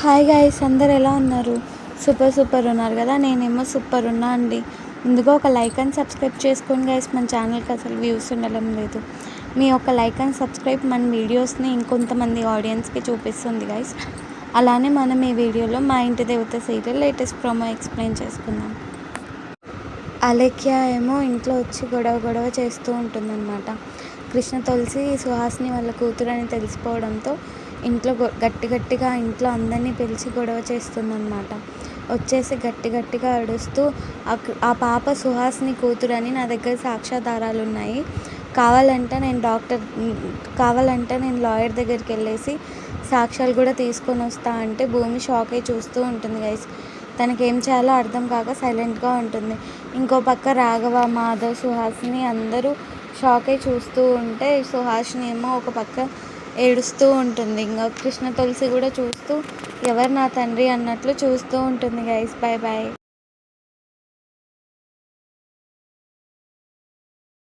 Hi guys, అందరు ఎలా ఉన్నారు? సూపర్ ఉన్నారు కదా. నేనేమో సూపర్ ఉన్నా అండి. ముందుగా ఒక లైక్ అండ్ సబ్స్క్రైబ్ చేసుకోండి గైస్. మన ఛానల్కి అసలు వ్యూస్ ఉండడం లేదు. మీ యొక్క లైక్ అండ్ సబ్స్క్రైబ్ మన వీడియోస్ని ఇంకొంతమంది ఆడియన్స్కి చూపిస్తుంది గైస్. అలానే మనం ఈ వీడియోలో మా ఇంటి దేవత సీరియల్ లేటెస్ట్ ప్రోమో ఎక్స్ప్లెయిన్ చేసుకుందాం. అలేఖ్య ఏమో ఇంట్లో వచ్చి గొడవ చేస్తూ ఉంటుందన్నమాట. కృష్ణ తులసి సుహాసిని వాళ్ళ కూతురు అని తెలిసిపోవడంతో ఇంట్లో గట్టిగా ఇంట్లో అందరినీ పిలిచి గొడవ చేస్తుందన్నమాట. వచ్చేసి గట్టిగా అడుస్తూ ఆ పాప సుహాసిని కూతురు అని నా దగ్గర సాక్ష్యాధారాలు ఉన్నాయి, కావాలంటే నేను లాయర్ దగ్గరికి వెళ్ళేసి సాక్ష్యాలు కూడా తీసుకొని వస్తా అంటే భూమి షాక్ అయి చూస్తూ ఉంటుంది గైస్. తనకేం చేయాలో అర్థం కాక సైలెంట్గా ఉంటుంది. ఇంకో పక్క రాఘవ, మాధవ్, సుహాసిని అందరూ షాక్ అయి చూస్తూ ఉంటే సుహాసిని ఏమో ఒక పక్క ఏడుస్తూ ఉంటుంది. ఇంకా కృష్ణ తులసి కూడా చూస్తూ ఎవరు నా తండ్రి అన్నట్లు చూస్తూ ఉంటుంది గైస్. బాయ్.